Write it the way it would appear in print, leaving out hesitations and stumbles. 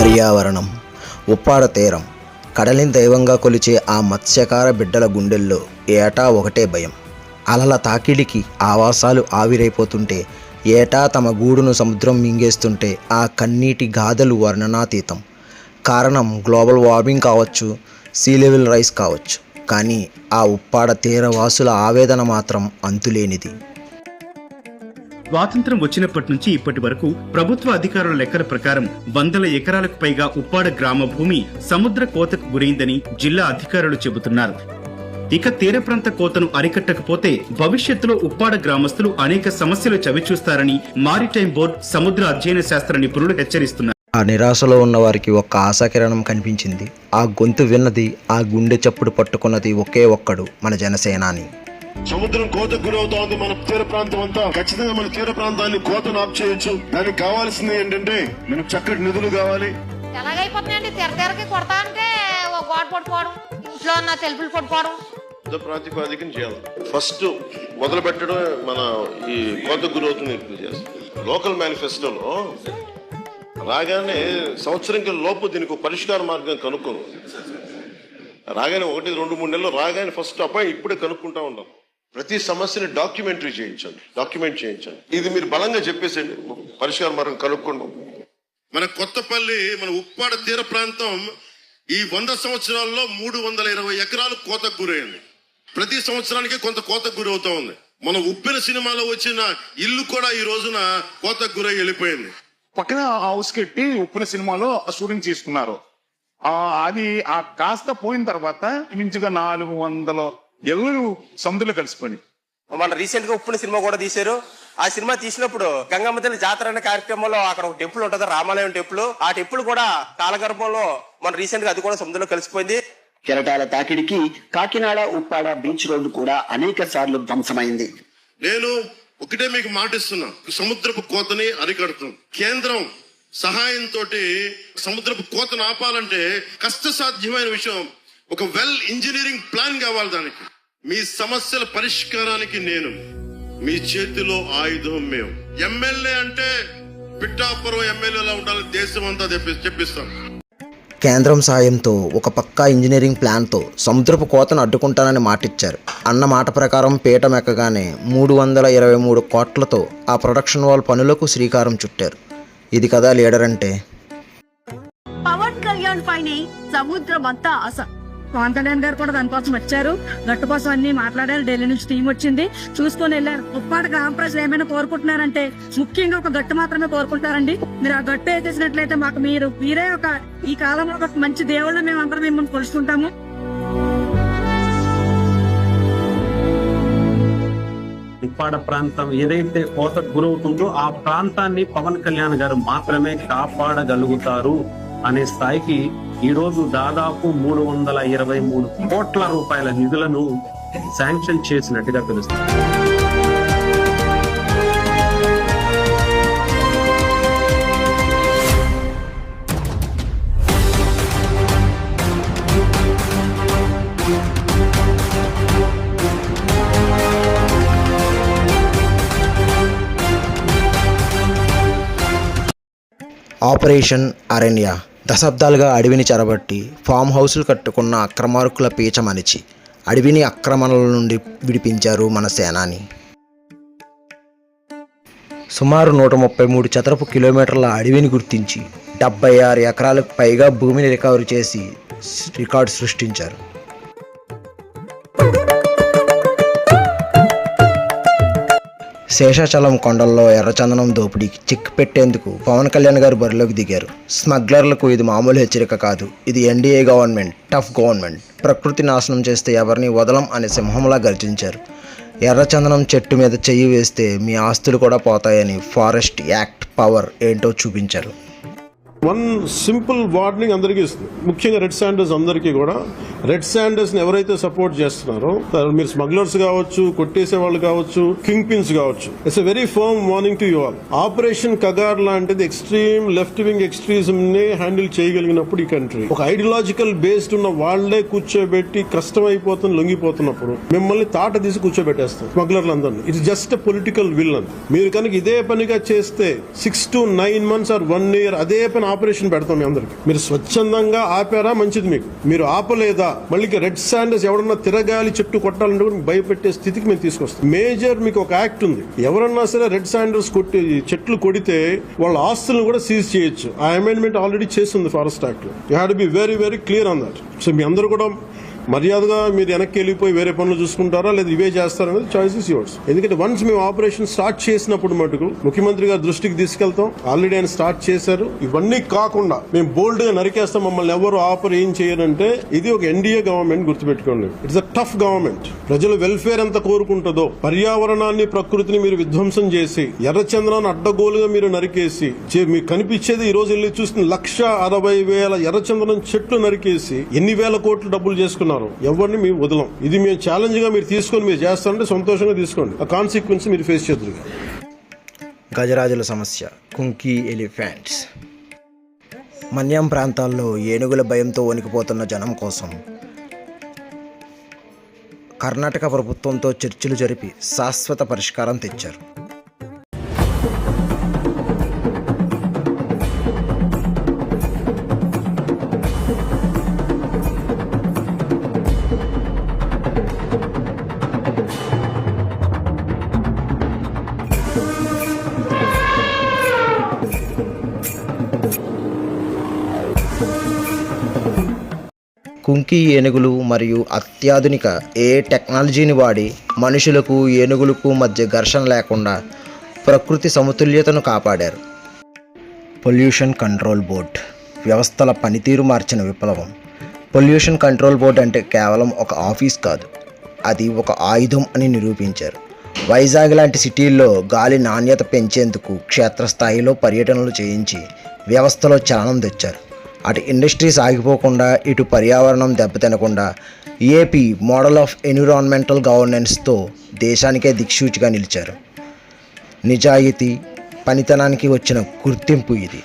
పర్యావరణం. ఉప్పాడ తీరం. కడలిని దైవంగా కొలిచే ఆ మత్స్యకార బిడ్డల గుండెల్లో ఏటా ఒకటే భయం. అలల తాకిడికి ఆవాసాలు ఆవిరైపోతుంటే, ఏటా తమ గూడును సముద్రం మింగేస్తుంటే ఆ కన్నీటి గాథలు వర్ణనాతీతం. కారణం గ్లోబల్ వార్మింగ్ కావచ్చు, సీ లెవెల్ రైస్ కావచ్చు, కానీ ఆ ఉప్పాడ తీరవాసుల ఆవేదన మాత్రం అంతులేనిది. స్వాతంత్రం వచ్చినప్పటి నుంచి ఇప్పటి వరకు ప్రభుత్వ అధికారుల లెక్కల ప్రకారం 100 ఎకరాలకు పైగా ఉప్పాడ గ్రామ భూమి సముద్ర కోతకు గురైందని జిల్లా అధికారులు చెబుతున్నారు. ఇక తీర ప్రాంత కోతను అరికట్టకపోతే భవిష్యత్తులో ఉప్పాడ గ్రామస్తులు అనేక సమస్యలు చవిచూస్తారని మారిటైమ్ బోర్డు సముద్ర అధ్యయన శాస్త్ర నిపుణులు హెచ్చరిస్తున్నారు. ఆ నిరాశలో ఉన్న వారికి ఒక్క ఆశాకిరణం కనిపించింది. ఆ గొంతు విన్నది, ఆ గుండె చప్పుడు పట్టుకున్నది ఒకే ఒక్కడు, మన జనసేనాని. సముద్రం కోతకు గురవుతోంది మన తీర ప్రాంతం అంతా. ఖచ్చితంగా మన తీర ప్రాంతాన్ని కోతను ఆప్ చేయొచ్చు. దానికి కావాల్సింది ఏంటంటే మనకు చక్కటి నిధులు కావాలి. ఎలాగైపోతున్నాయండి, తెరకి కొడతా అంటే గోడ పడిపోవడం, ఇంట్లో ఉన్న తెలుపులు పడిపోవడం. ప్రాతిపాదికం చేయాలి. ఫస్ట్ మొదలు పెట్టడం మన ఈ కోతకు గురవుతుంది లోకల్ మేనిఫెస్టోలో రాగానే సంవత్సరం లోపు దీనికి పరిష్కార మార్గం కనుక్కోను. రాగానే 1, 2, 3 నెలలు రాగానే ఫస్ట్ ఇప్పుడే కనుక్కుంటా ఉన్నాం. ప్రతి సమస్యని డాక్యుమెంట్ చేయించండి. ఇది మీరు బలంగా చెప్పేసండి, పరిష్కార మార్గం కనుక్కోండి. మన కొత్తపల్లి, మన ఉప్పాడ తీర ప్రాంతం ఈ 100 సంవత్సరాల్లో 320 ఎకరాలు కోతకు గురైంది. ప్రతి సంవత్సరానికి కొంత కోతకు గురవుతా ఉంది. మన ఉప్పెన సినిమాలో వచ్చిన ఇల్లు కూడా ఈ రోజున కోతకు గురై వెళ్ళిపోయింది. పక్కన హౌస్ కట్టి ఉప్పెన సినిమాలో షూటింగ్ చేసుకున్నారు. అది ఆ కాస్త పోయిన తర్వాత ఇంచుగా 400 ఎవరు సముద్రంలో కలిసిపోయి. మన రీసెంట్ గా ఉప్పున సినిమా కూడా తీశారు. ఆ సినిమా తీసినప్పుడు గంగమ్మ తల్లి జాతర అనే కార్యక్రమంలో అక్కడ ఒక టెంపుల్ ఉంటుంది, రామాలయం టెంపుల్. ఆ టెంపుల్ కూడా కాలగర్భంలో మన రీసెంట్ గా అది కూడా సముద్రంలో కలిసిపోయింది. కెరటాల తాకిడికి కాకినాడ ఉప్పాడ బీచ్ రోడ్డు కూడా అనేక సార్లు ధ్వంసమైంది. నేను ఒకటే మీకు మాటిస్తున్నా, సముద్రపు కోతని అరికడుతుంది. కేంద్రం సహాయంతో సముద్రపు కోతను ఆపాలంటే కష్టసాధ్యమైన విషయం. ఒక వెల్ ఇంజనీరింగ్ ప్లాన్ కావాలి. దానికి మీ సమస్యల పరిష్కారానికి నేను మీ చేతిలో ఆయుధం. మేము ఎమ్మెల్యే అంటే పిఠాపురం ఎమ్మెల్యేలా ఉండాలి, దేశం అంతా చెప్పిస్తాం. కేంద్రం సాయంతో ఒక పక్కా ఇంజనీరింగ్ ప్లాన్తో సముద్రపు కోతను అడ్డుకుంటానని మాటిచ్చారు. అన్న మాట ప్రకారం పీఠం ఎక్కగానే 323 కోట్లతో ఆ ప్రొడక్షన్ వాల్ పనులకు శ్రీకారం చుట్టారు. ఇది కదా లీడర్ అంటే. పవన్ కళ్యాణ్ పైనే సముద్రం అంతా ఆశ. పవన్ కళ్యాణ్ గారు కూడా దానికోసం వచ్చారు. గట్టు కోసం అన్ని మాట్లాడారు. ఢిల్లీ నుంచి టీం వచ్చింది, చూసుకొని వెళ్ళారు. ఉప్పాడ గ్రామ ప్రజలు ఏమైనా కోరుకుంటున్నారంటే ముఖ్యంగా ఒక గట్టు మాత్రమే కోరుకుంటారండి. మీరు ఆ గట్టు వేసేసినట్లయితే మాకు మీరే ఒక ఈ కాలంలో ఒక మంచి దేవుళ్ళు మేము అందరం మిమ్మల్ని కొలుసుకుంటాము. ఉప్పాడ ప్రాంతం ఏదైతే కోతకు గురవుతుందో ఆ ప్రాంతాన్ని పవన్ కళ్యాణ్ గారు మాత్రమే కాపాడగలుగుతారు అనే స్థాయికి ఈ రోజు దాదాపు 323 కోట్ల రూపాయల నిధులను శాంక్షన్ చేసినట్టుగా తెలుస్తుంది. ఆపరేషన్ అరణ్య. దశాబ్దాలుగా అడవిని చెరబట్టి ఫామ్ హౌస్లు కట్టుకున్న అక్రమార్కుల పీచమనిచి అడవిని ఆక్రమణల నుండి విడిపించారు మన సేనాని. సుమారు 133 చదరపు కిలోమీటర్ల అడవిని గుర్తించి 76 ఎకరాలకు పైగా భూమిని రికవరీ చేసి రికార్డు సృష్టించారు. శేషాచలం కొండల్లో ఎర్రచందనం దోపిడీకి చెక్ పెట్టేందుకు పవన్ కళ్యాణ్ గారు బరిలోకి దిగారు. స్మగ్లర్లకు ఇది మామూలు హెచ్చరిక కాదు, ఇది ఎన్డీఏ గవర్నమెంట్, టఫ్ గవర్నమెంట్. ప్రకృతి నాశనం చేస్తే ఎవరిని వదలం అనే సింహంలా గర్జించారు. ఎర్రచందనం చెట్టు మీద చెయ్యి వేస్తే మీ ఆస్తులు కూడా పోతాయని ఫారెస్ట్ యాక్ట్ పవర్ ఏంటో చూపించారు. వన్ సింపుల్ వార్నింగ్ అందరికీ ఇస్తుంది, ముఖ్యంగా రెడ్ శాండర్స్ అందరికీ కూడా. రెడ్ శాండర్స్ ని ఎవరైతే సపోర్ట్ చేస్తున్నారో మీరు స్మగ్లర్స్ కావచ్చు, కొట్టేసే వాళ్ళు కావచ్చు, కింగ్ పిన్స్ కావచ్చు, it's a very firm warning to you all. Operation Kagar లాంటిది ఎక్స్ట్రీమ్ లెఫ్ట్ వింగ్ ఎక్స్ట్రీజం ని హ్యాండిల్ చేయగలిగినప్పుడు ఈ కంట్రీ ఒక ఐడియాలజికల్ బేస్డ్ ఉన్న వాళ్లే కూర్చోబెట్టి కష్టం అయిపోతుంది లొంగిపోతున్నప్పుడు మిమ్మల్ని తాట తీసి కూర్చోబెట్టేస్తారు స్మగ్లర్లందరినీ. ఇట్స్ జస్ట్ పొలిటికల్ విల్ అని. మీరు కనుక ఇదే పనిగా చేస్తే 6 to 9 months ఆర్ 1 year అదే పని ఆపరేషన్ పెడతాం మీ అందరికి. మీరు స్వచ్ఛందంగా ఆపారా మంచిది, మీకు మీరు ఆపలేదా మళ్ళీ రెడ్ శాండర్స్ ఎవరన్నా తిరగాలి చెట్టు కొట్టాలంటే కూడా భయపెట్టే స్థితికి మేము తీసుకొస్తాం. మేజర్ మీకు ఒక యాక్ట్ ఉంది, ఎవరన్నా సరే రెడ్ శాండర్స్ కొట్టి చెట్లు కొడితే వాళ్ళ ఆస్తులను కూడా సీజ్ చేయొచ్చు. ఆ అమెండ్మెంట్ ఆల్రెడీ చేస్తుంది ఫారెస్ట్ యాక్ట్ లో. You have to be very very clear on that. So మీ అందరూ కూడా మర్యాదగా మీరు వెనక్కి వెళ్ళిపోయి వేరే పనులు చూసుకుంటారా లేదా ఇవే చేస్తారనేది చాయిస్ ఇస్ యువర్స్. ఎందుకంటే వన్స్ మేము ఆపరేషన్ స్టార్ట్ చేసినప్పుడు మటుకు ముఖ్యమంత్రి గారి దృష్టికి తీసుకెళ్తాం, ఆల్రెడీ ఆయన స్టార్ట్ చేశారు. ఇవన్నీ కాకుండా మేము బోల్డ్ గా నరికేస్తాం, మమ్మల్ని ఎవరు ఆపర్ ఏం చేయరంటే ఇది ఒక ఎన్డీఏ గవర్నమెంట్, గుర్తుపెట్టుకోండి. It's a tough government. ప్రజల వెల్ఫేర్ ఎంత కోరుకుంటుందో పర్యావరణాన్ని ప్రకృతిని మీరు విధ్వంసం చేసి ఎర్రచంద్రాన్ని అడ్డగోలుగా మీరు నరికేసి మీకు కనిపించేది ఈ రోజు వెళ్ళి చూస్తున్న 160,000 ఎర్రచంద్రం చెట్లు నరికేసి ఎన్ని వేల కోట్లు డబ్బులు చేసుకున్నారు. ఎవరిని మేము వదలం. ఇది మేము ఛాలెంజ్ గా మీరు తీసుకొని మీరు చేస్తారంటే సంతోషంగా తీసుకోండి. ఆ కాన్సిక్వెన్స్ మీరు ఫేస్ చేద్దరు. గజరాజుల సమస్య, కుంకీ ఎలిఫెంట్స్. మన్యం ప్రాంతాల్లో ఏనుగుల భయంతో వణికిపోతున్న జనం కోసం కర్ణాటక ప్రభుత్వంతో చర్చలు జరిపి శాశ్వత పరిష్కారం తెచ్చారు. కుంకీ ఏనుగులు మరియు అత్యాధునిక టెక్నాలజీని వాడి మనుషులకు ఏనుగులకు మధ్య ఘర్షణ లేకుండా ప్రకృతి సమతుల్యతను కాపాడారు. పొల్యూషన్ కంట్రోల్ బోర్డ్ వ్యవస్థల పనితీరు మార్చిన విప్లవం. పొల్యూషన్ కంట్రోల్ బోర్డ్ అంటే కేవలం ఒక ఆఫీస్ కాదు, అది ఒక ఆయుధం అని నిరూపించారు. వైజాగ్ లాంటి సిటీల్లో గాలి నాణ్యత పెంచేందుకు క్షేత్రస్థాయిలో పర్యటనలు చేయించి వ్యవస్థలో చలనం తెచ్చారు. అటు ఇండస్ట్రీస్ ఆగిపోకుండా ఇటు పర్యావరణం దెబ్బతినకుండా ఏపీ మోడల్ ఆఫ్ ఎన్విరాన్మెంటల్ గవర్నెన్స్తో దేశానికే దిక్సూచిగా నిలిచారు. నిజాయితీ, పనితనానికి వచ్చిన గుర్తింపు ఇది.